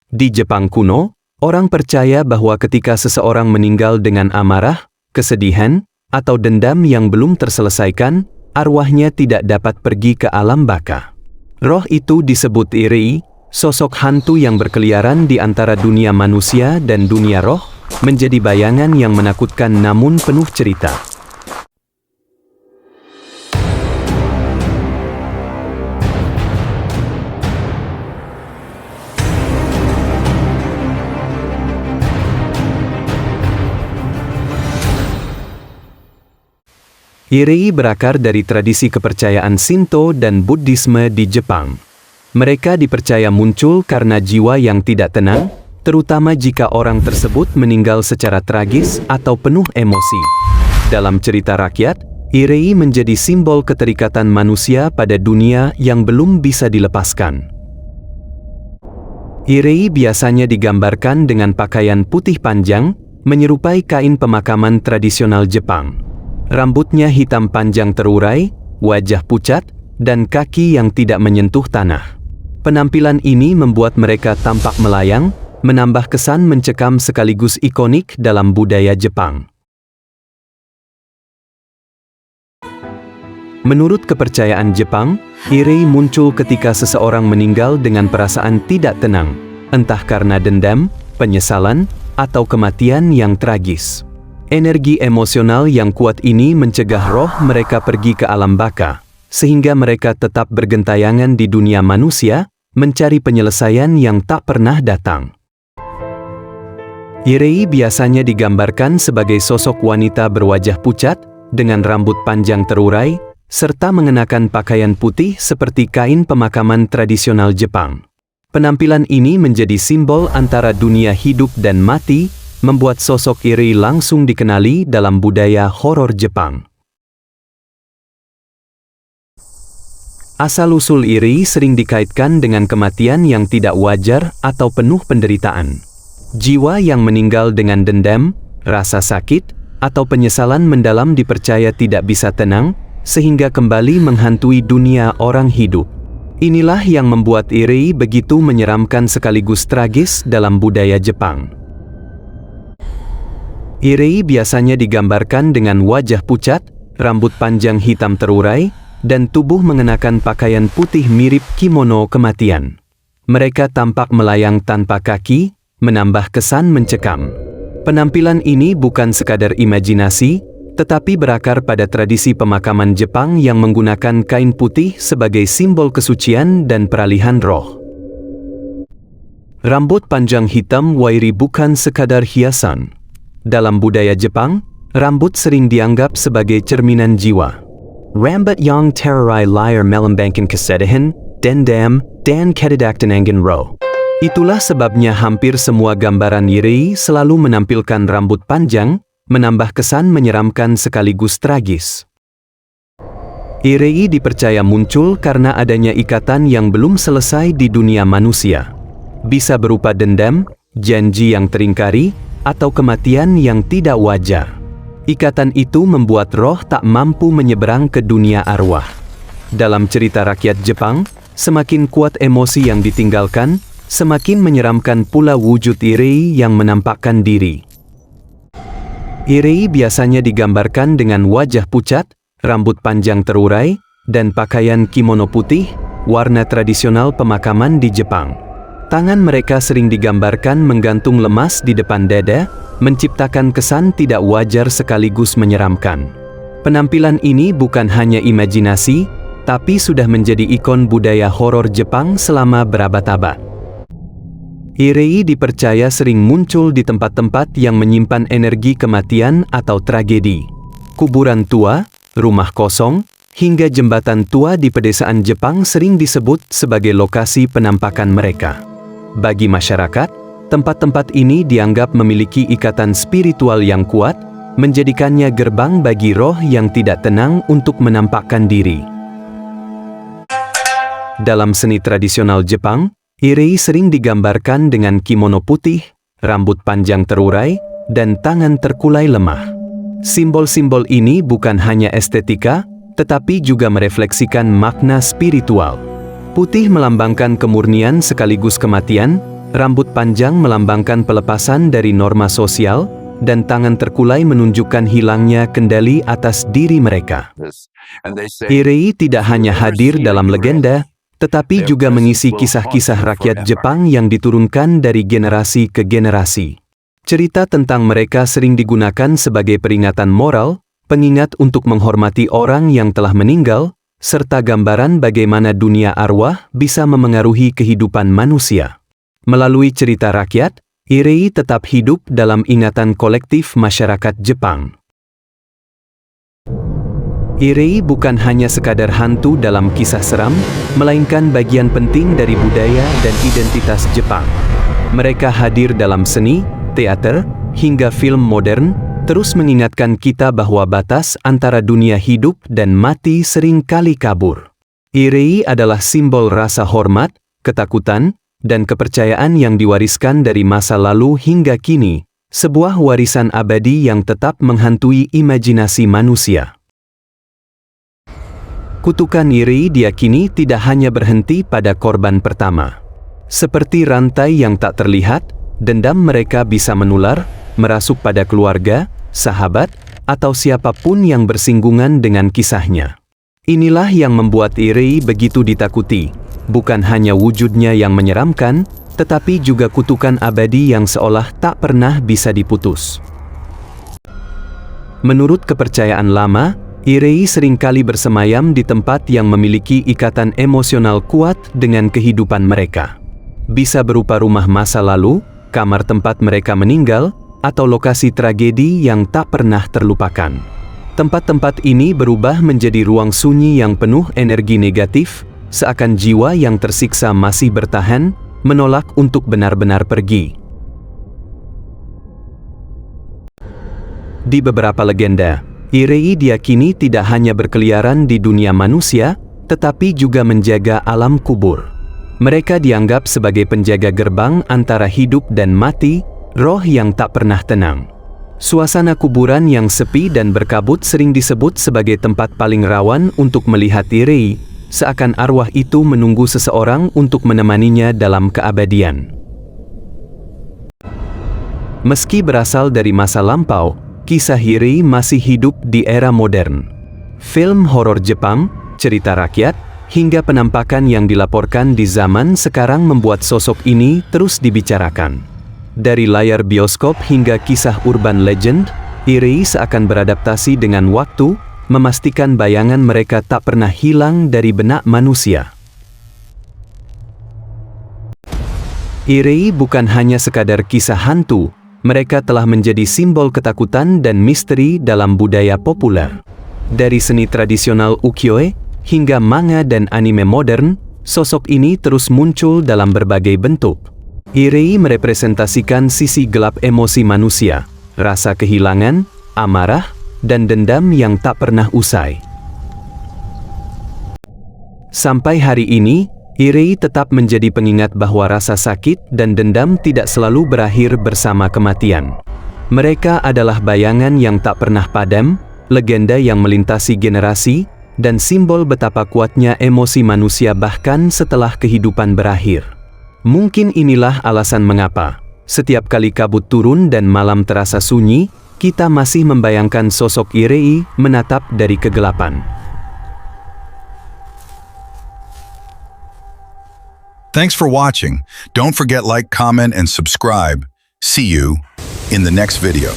Di Jepang kuno, orang percaya bahwa ketika seseorang meninggal dengan amarah, kesedihan, atau dendam yang belum terselesaikan, arwahnya tidak dapat pergi ke alam baka. Roh itu disebut Irei, sosok hantu yang berkeliaran di antara dunia manusia dan dunia roh, menjadi bayangan yang menakutkan namun penuh cerita. Irei berakar dari tradisi kepercayaan Shinto dan Buddhisme di Jepang. Mereka dipercaya muncul karena jiwa yang tidak tenang, terutama jika orang tersebut meninggal secara tragis atau penuh emosi. Dalam cerita rakyat, Irei menjadi simbol keterikatan manusia pada dunia yang belum bisa dilepaskan. Irei biasanya digambarkan dengan pakaian putih panjang, menyerupai kain pemakaman tradisional Jepang. Rambutnya hitam panjang terurai, wajah pucat, dan kaki yang tidak menyentuh tanah. Penampilan ini membuat mereka tampak melayang, menambah kesan mencekam sekaligus ikonik dalam budaya Jepang. Menurut kepercayaan Jepang, Irei muncul ketika seseorang meninggal dengan perasaan tidak tenang, entah karena dendam, penyesalan, atau kematian yang tragis. Energi emosional yang kuat ini mencegah roh mereka pergi ke alam baka, sehingga mereka tetap bergentayangan di dunia manusia, mencari penyelesaian yang tak pernah datang. Irei biasanya digambarkan sebagai sosok wanita berwajah pucat, dengan rambut panjang terurai, serta mengenakan pakaian putih seperti kain pemakaman tradisional Jepang. Penampilan ini menjadi simbol antara dunia hidup dan mati, membuat sosok Irei langsung dikenali dalam budaya horor Jepang. Asal-usul Irei sering dikaitkan dengan kematian yang tidak wajar atau penuh penderitaan. Jiwa yang meninggal dengan dendam, rasa sakit, atau penyesalan mendalam dipercaya tidak bisa tenang, sehingga kembali menghantui dunia orang hidup. Inilah yang membuat Irei begitu menyeramkan sekaligus tragis dalam budaya Jepang. Irei biasanya digambarkan dengan wajah pucat, rambut panjang hitam terurai, dan tubuh mengenakan pakaian putih mirip kimono kematian. Mereka tampak melayang tanpa kaki, menambah kesan mencekam. Penampilan ini bukan sekadar imajinasi, tetapi berakar pada tradisi pemakaman Jepang yang menggunakan kain putih sebagai simbol kesucian dan peralihan roh. Rambut panjang hitam wairi bukan sekadar hiasan. Dalam budaya Jepang, rambut sering dianggap sebagai cerminan jiwa. Rambut yang terurai layar melambangkan kesedihan, dendam, dan ketidaktenangan roh. Itulah sebabnya hampir semua gambaran Irei selalu menampilkan rambut panjang, menambah kesan menyeramkan sekaligus tragis. Irei dipercaya muncul karena adanya ikatan yang belum selesai di dunia manusia. Bisa berupa dendam, janji yang teringkari, atau kematian yang tidak wajar. Ikatan itu membuat roh tak mampu menyeberang ke dunia arwah. Dalam cerita rakyat Jepang, semakin kuat emosi yang ditinggalkan, semakin menyeramkan pula wujud Irei yang menampakkan diri. Irei biasanya digambarkan dengan wajah pucat, rambut panjang terurai, dan pakaian kimono putih, warna tradisional pemakaman di Jepang. Tangan mereka sering digambarkan menggantung lemas di depan dada, menciptakan kesan tidak wajar sekaligus menyeramkan. Penampilan ini bukan hanya imajinasi, tapi sudah menjadi ikon budaya horor Jepang selama berabad-abad. Irei dipercaya sering muncul di tempat-tempat yang menyimpan energi kematian atau tragedi. Kuburan tua, rumah kosong, hingga jembatan tua di pedesaan Jepang sering disebut sebagai lokasi penampakan mereka. Bagi masyarakat, tempat-tempat ini dianggap memiliki ikatan spiritual yang kuat, menjadikannya gerbang bagi roh yang tidak tenang untuk menampakkan diri. Dalam seni tradisional Jepang, Irei sering digambarkan dengan kimono putih, rambut panjang terurai, dan tangan terkulai lemah. Simbol-simbol ini bukan hanya estetika, tetapi juga merefleksikan makna spiritual. Putih melambangkan kemurnian sekaligus kematian, Rambut panjang melambangkan pelepasan dari norma sosial, dan tangan terkulai menunjukkan hilangnya kendali atas diri mereka. Irei tidak hanya hadir dalam legenda, tetapi juga mengisi kisah-kisah rakyat Jepang yang diturunkan dari generasi ke generasi. Cerita tentang mereka sering digunakan sebagai peringatan moral, pengingat untuk menghormati orang yang telah meninggal, serta gambaran bagaimana dunia arwah bisa memengaruhi kehidupan manusia. Melalui cerita rakyat, Irei tetap hidup dalam ingatan kolektif masyarakat Jepang. Irei bukan hanya sekadar hantu dalam kisah seram, melainkan bagian penting dari budaya dan identitas Jepang. Mereka hadir dalam seni, teater, hingga film modern, terus mengingatkan kita bahwa batas antara dunia hidup dan mati sering kali kabur. Irei adalah simbol rasa hormat, ketakutan, dan kepercayaan yang diwariskan dari masa lalu hingga kini, sebuah warisan abadi yang tetap menghantui imajinasi manusia. Kutukan Irei diyakini tidak hanya berhenti pada korban pertama. Seperti rantai yang tak terlihat, dendam mereka bisa menular, merasuk pada keluarga, sahabat, atau siapapun yang bersinggungan dengan kisahnya. Inilah yang membuat Irei begitu ditakuti, bukan hanya wujudnya yang menyeramkan, tetapi juga kutukan abadi yang seolah tak pernah bisa diputus. Menurut kepercayaan lama, Irei seringkali bersemayam di tempat yang memiliki ikatan emosional kuat dengan kehidupan mereka. Bisa berupa rumah masa lalu, kamar tempat mereka meninggal, atau lokasi tragedi yang tak pernah terlupakan. Tempat-tempat ini berubah menjadi ruang sunyi yang penuh energi negatif, seakan jiwa yang tersiksa masih bertahan, menolak untuk benar-benar pergi. Di beberapa legenda, Irei diyakini tidak hanya berkeliaran di dunia manusia, tetapi juga menjaga alam kubur. Mereka dianggap sebagai penjaga gerbang antara hidup dan mati, roh yang tak pernah tenang. Suasana kuburan yang sepi dan berkabut sering disebut sebagai tempat paling rawan untuk melihat Irei, seakan arwah itu menunggu seseorang untuk menemaninya dalam keabadian. Meski berasal dari masa lampau, kisah Irei masih hidup di era modern. Film horor Jepang, cerita rakyat, hingga penampakan yang dilaporkan di zaman sekarang membuat sosok ini terus dibicarakan. Dari layar bioskop hingga kisah urban legend, Irei seakan beradaptasi dengan waktu, memastikan bayangan mereka tak pernah hilang dari benak manusia. Irei bukan hanya sekadar kisah hantu, mereka telah menjadi simbol ketakutan dan misteri dalam budaya populer. Dari seni tradisional ukiyo-e hingga manga dan anime modern, sosok ini terus muncul dalam berbagai bentuk. Irei merepresentasikan sisi gelap emosi manusia, rasa kehilangan, amarah, dan dendam yang tak pernah usai. Sampai hari ini, Irei tetap menjadi pengingat bahwa rasa sakit dan dendam tidak selalu berakhir bersama kematian. Mereka adalah bayangan yang tak pernah padam, legenda yang melintasi generasi, dan simbol betapa kuatnya emosi manusia bahkan setelah kehidupan berakhir. Mungkin inilah alasan mengapa, setiap kali kabut turun dan malam terasa sunyi, kita masih membayangkan sosok Irei menatap dari kegelapan. Thanks for watching. Don't forget like, comment, and subscribe. See you in the next video.